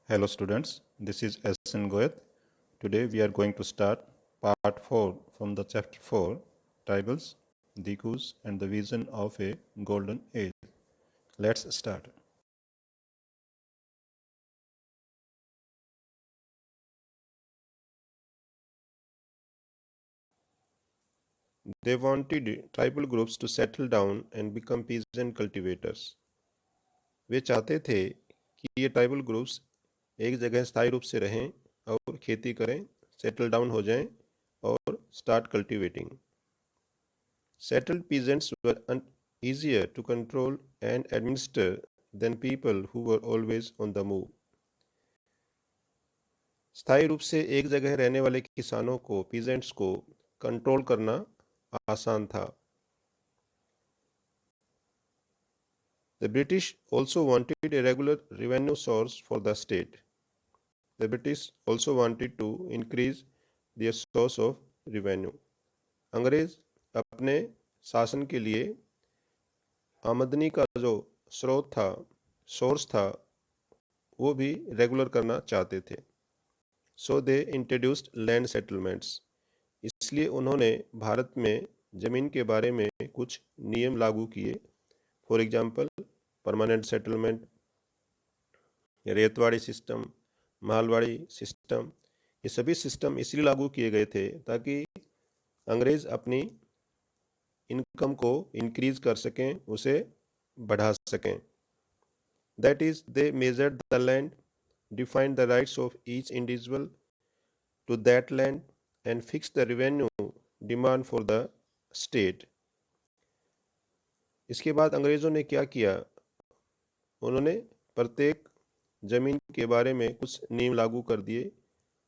Hello students, this is S.N. Goyat. Today we are going to start part 4 from the chapter 4, Tribals, Dikus and the Vision of a Golden Age. Let's start. They wanted tribal groups to settle down and become peasant cultivators. वे चाहते थे कि ये tribal groups एक जगह स्थायी रूप से रहें और खेती करें, सेटल डाउन हो जाएं और start cultivating. Settled peasants were easier to control and administer than people who were always on the move. स्थायी रूप से एक जगह रहने वाले किसानों को, पीजेंट्स को कंट्रोल करना आसान था. The British also wanted a regular revenue source for the state. The British also wanted to increase their source of revenue. अंग्रेज अपने शासन के लिए आमदनी का जो स्रोत था, सोर्स था, वो भी रेगुलर करना चाहते थे. सो दे इंट्रोड्यूस्ड लैंड सेटलमेंट्स. इसलिए उन्होंने भारत में ज़मीन के बारे में कुछ नियम लागू किए. For example permanent settlement, Ryotwari system, Mahalwari system. ये सभी सिस्टम इसलिए लागू किए गए थे ताकि अंग्रेज़ अपनी इनकम को इंक्रीज कर सकें, उसे बढ़ा सकें. That is they measured the land, defined the rights of each individual to that land and fix the revenue demand for the state. इसके बाद अंग्रेज़ों ने क्या किया, उन्होंने प्रत्येक ज़मीन के बारे में कुछ नियम लागू कर दिए.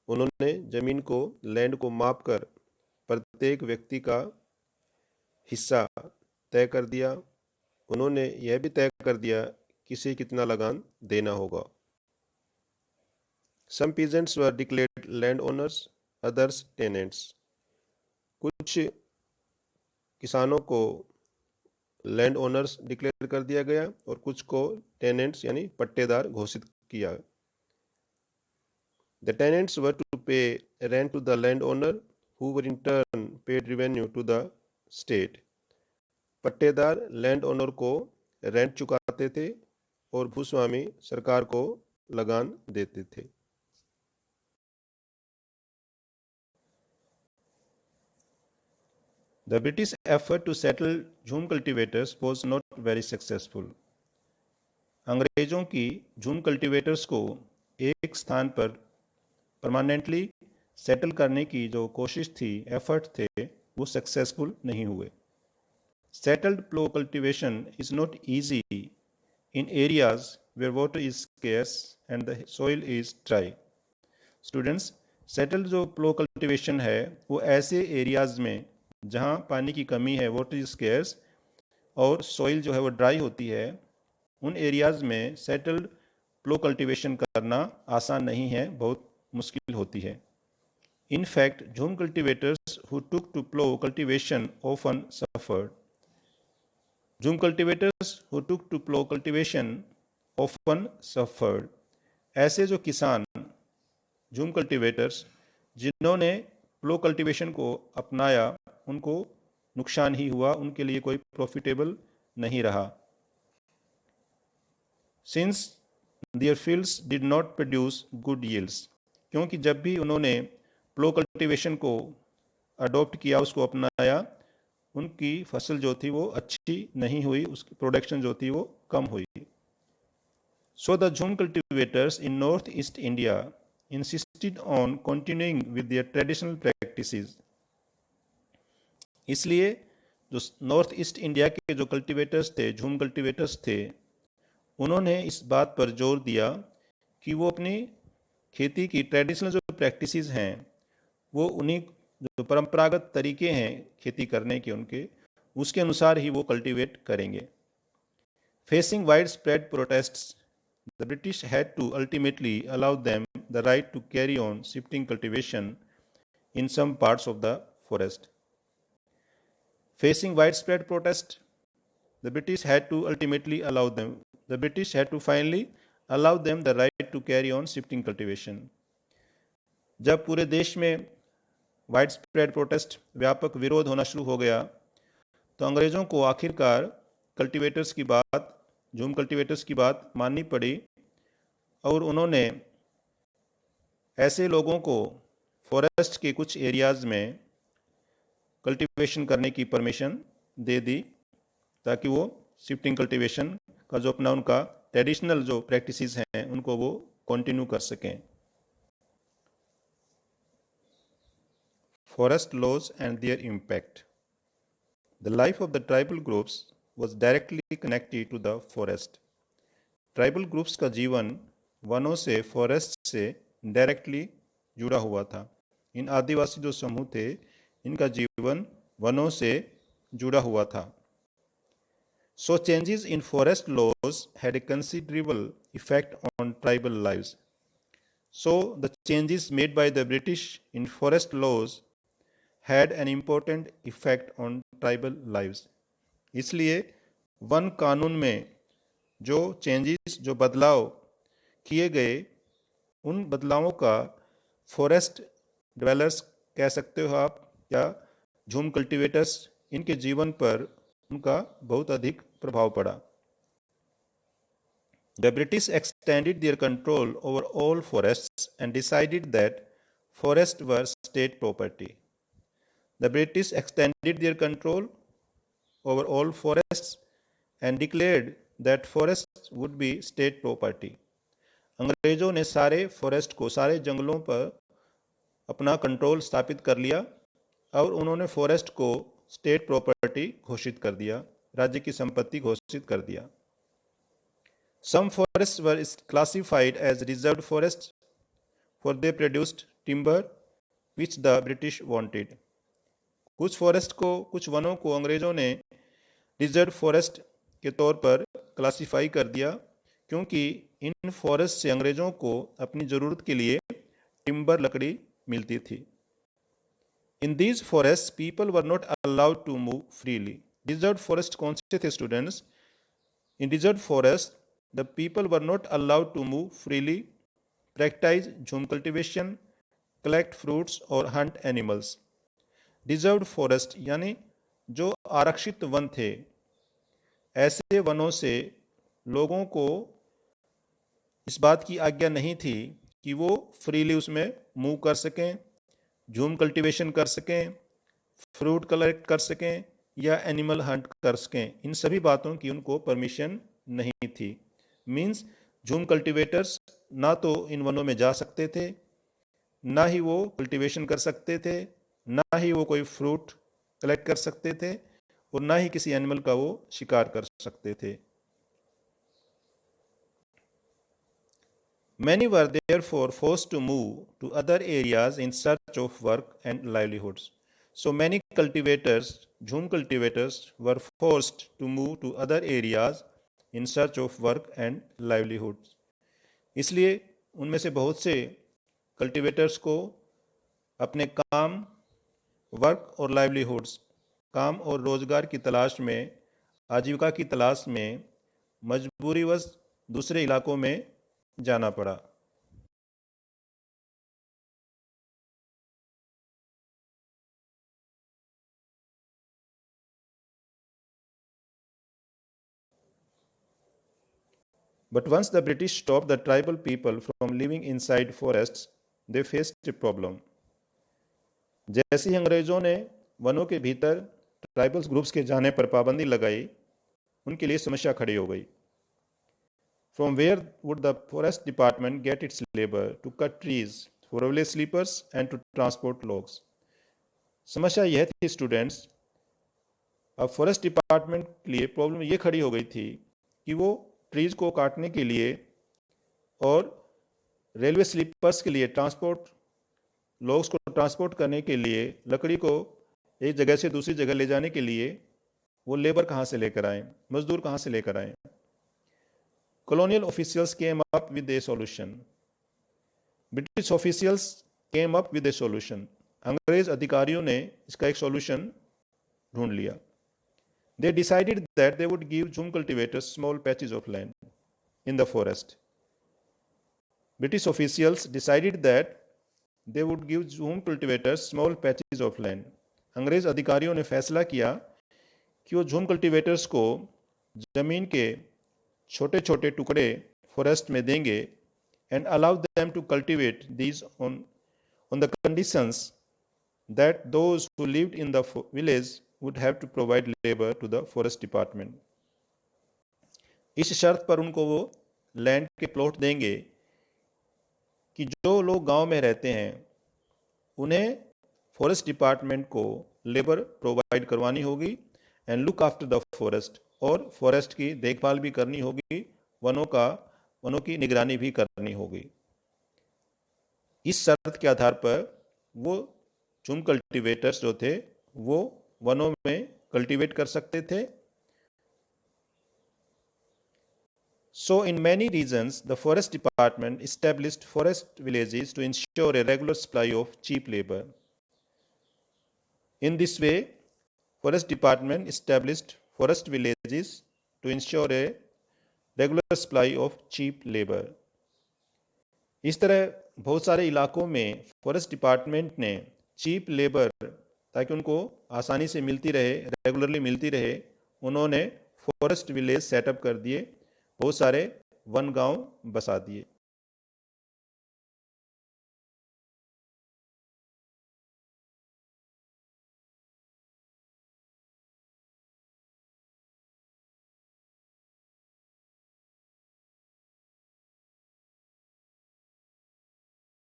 उन्होंने ज़मीन को, लैंड को माप कर प्रत्येक व्यक्ति का हिस्सा तय कर दिया. उन्होंने यह भी तय कर दिया किसे कितना लगान देना होगा. Some peasants were declared landowners, others tenants. कुछ किसानों को लैंड ओनर्स डिक्लेयर कर दिया गया और कुछ को टेनेंट्स यानी पट्टेदार घोषित किया. The tenants were to pay rent to the landowner, who were in turn paid revenue to the state. पट्टेदार लैंड ओनर को रेंट चुकाते थे और भूस्वामी सरकार को लगान देते थे. The British effort to settle झूम cultivators was not very successful. अंग्रेजों की झूम कल्टीवेटर्स को एक स्थान पर परमानेंटली सेटल करने की जो कोशिश थी, एफर्ट थे, वो सक्सेसफुल नहीं हुए. Settled plough cultivation is not easy in areas where water is scarce and the soil is dry. Students, settled जो plough cultivation है वो ऐसे एरियाज में जहाँ पानी की कमी है, वाटर इज स्केर्स, और सॉइल जो है वो ड्राई होती है, उन एरियाज में सेटल्ड प्लो कल्टीवेशन करना आसान नहीं है, बहुत मुश्किल होती है. In fact, झूम cultivators who took to plough cultivation often suffered. झूम cultivators who took to plough cultivation often suffered. ऐसे जो किसान झूम कल्टीवेटर्स जिन्होंने प्लो कल्टीवेशन को अपनाया, उनको नुकसान ही हुआ, उनके लिए कोई प्रॉफिटेबल नहीं रहा. Since their fields did not produce good yields. क्योंकि जब भी उन्होंने प्लो कल्टीवेशन को अडॉप्ट किया, उसको अपनाया, उनकी फसल जो थी वो अच्छी नहीं हुई, उसकी प्रोडक्शन जो थी वो कम हुई. So the Jhum cultivators in northeast India insisted on continuing with their traditional practices. इसलिए जो नॉर्थ ईस्ट इंडिया के जो कल्टीवेटर्स थे, झूम कल्टीवेटर्स थे, उन्होंने इस बात पर जोर दिया कि वो अपनी खेती की ट्रेडिशनल जो प्रैक्टिसेस हैं, वो उन्हीं जो परंपरागत तरीके हैं खेती करने के उनके, उसके अनुसार ही वो कल्टीवेट करेंगे. Facing wide spread protests, the British had to ultimately allow them the right to carry on shifting cultivation in some parts of the forest. Facing widespread protest, the British had to finally allow them the right to carry on shifting cultivation. जब पूरे देश में wide spread protest, व्यापक विरोध होना शुरू हो गया, तो अंग्रेजों को आखिरकार झूम कल्टीवेटर्स की बात माननी पड़ी और उन्होंने ऐसे लोगों को फॉरेस्ट के कुछ एरियाज में कल्टीवेशन करने की परमिशन दे दी ताकि वो शिफ्टिंग कल्टीवेशन का जो अपना उनका ट्रेडिशनल जो प्रैक्टिसेस हैं उनको वो कंटिन्यू कर सकें. Forest laws and their impact. The life of the tribal groups was directly connected to the forest. Tribal groups का जीवन वनों से, फॉरेस्ट से डायरेक्टली जुड़ा हुआ था. इन आदिवासी जो समूह थे, इनका जीवन वनों से जुड़ा हुआ था. So changes in forest laws had a considerable effect on tribal lives. So the changes made by the British in forest laws had an important effect on tribal lives. इसलिए वन कानून में जो चेंजेस, जो बदलाव किए गए, उन बदलावों का फॉरेस्ट डिवेलपर्स कह सकते हो आप, या झूम कल्टीवेटर्स, इनके जीवन पर उनका बहुत अधिक प्रभाव पड़ा. The British extended their control over all forests and decided that forests were state property. The British extended their control over all forests and declared that forests would be state property. अंग्रेजों ने सारे forest को, सारे जंगलों पर अपना control स्थापित कर लिया और उन्होंने फॉरेस्ट को स्टेट प्रॉपर्टी घोषित कर दिया, राज्य की संपत्ति घोषित कर दिया. Some forests were classified as reserved forests for they produced timber which the British wanted. कुछ फॉरेस्ट को, कुछ वनों को अंग्रेजों ने रिजर्व फॉरेस्ट के तौर पर क्लासिफाई कर दिया क्योंकि इन फॉरेस्ट से अंग्रेजों को अपनी ज़रूरत के लिए टिम्बर, लकड़ी मिलती थी. In these forest people were not allowed to move freely. Reserve forest कौन से थे students? In reserve forest the people were not allowed to move freely, practice jhum cultivation, collect fruits और हंट एनिमल्स. रिजर्व्ड फॉरेस्ट यानी जो आरक्षित one थे, ऐसे वनों से लोगों को इस बात की आज्ञा नहीं थी कि वो फ्रीली उसमें मूव कर सकें, झूम कल्टीवेशन कर सकें, फ्रूट कलेक्ट कर सकें या एनिमल हंट कर सकें. इन सभी बातों की उनको परमिशन नहीं थी. मीन्स झूम कल्टीवेटर्स ना तो इन वनों में जा सकते थे, ना ही वो कल्टीवेशन कर सकते थे, ना ही वो कोई फ्रूट कलेक्ट कर सकते थे और ना ही किसी एनिमल का वो शिकार कर सकते थे. Many were therefore forced to move to other areas in search of work and livelihoods. So many cultivators, झूम cultivators, were forced to move to other areas in search of work and livelihoods. इसलिए उनमें से बहुत से cultivators को अपने काम, work और लाइवलीहुड्स, काम और रोजगार की तलाश में, आजीविका की तलाश में मजबूरीवश दूसरे इलाकों में जाना पड़ा. But once the British stopped the tribal people from living inside forests, they faced a problem. जैसे ही अंग्रेजों ने वनों के भीतर ट्राइबल ग्रुप्स के जाने पर पाबंदी लगाई, उनके लिए समस्या खड़ी हो गई. From where would the forest department get its labor to cut trees for village sleepers and to transport logs? समस्या यह थी स्टूडेंट्स, अब फॉरेस्ट डिपार्टमेंट के लिए प्रॉब्लम ये खड़ी हो गई थी कि वो ट्रीज को काटने के लिए और रेलवे स्लीपर्स के लिए ट्रांसपोर्ट, लोग्स को ट्रांसपोर्ट करने के लिए, लकड़ी को एक जगह से दूसरी जगह ले जाने के लिए वो लेबर कहाँ से लेकर आए, मजदूर कहाँ से लेकर आए. Colonial officials came up with a solution. British officials came up with a solution. अंग्रेज अधिकारियों ने इसका एक सॉल्यूशन ढूंढ लिया. They decided that they would give Jhum cultivators small patches of land in the forest. British officials decided that they would give झूम cultivators small patches of land. अंग्रेज अधिकारियों ने फैसला किया कि वो झूम कल्टीवेटर्स को जमीन के छोटे छोटे टुकड़े फॉरेस्ट में देंगे and allow them to cultivate these on the conditions that those who lived in the village would have to provide labor to the forest department. इस शर्त पर उनको वो लैंड के प्लॉट देंगे कि जो लोग गांव में रहते हैं उन्हें फॉरेस्ट डिपार्टमेंट को लेबर प्रोवाइड करवानी होगी and look after the forest, और फॉरेस्ट की देखभाल भी करनी होगी, वनों की निगरानी भी करनी होगी। इस शर्त के आधार पर वो झूम कल्टीवेटर्स जो थे वो वनों में कल्टीवेट कर सकते थे। So in many regions, the forest department established forest villages to ensure a regular supply of cheap labor. In this way, forest department established forest villages to ensure a regular supply of cheap labor. इस तरह बहुत सारे इलाकों में forest department ने cheap labour, ताकि उनको आसानी से मिलती रहे, रेगुलरली मिलती रहे, उन्होंने फॉरेस्ट विलेज सेटअप कर दिए, बहुत सारे वन गांव बसा दिए।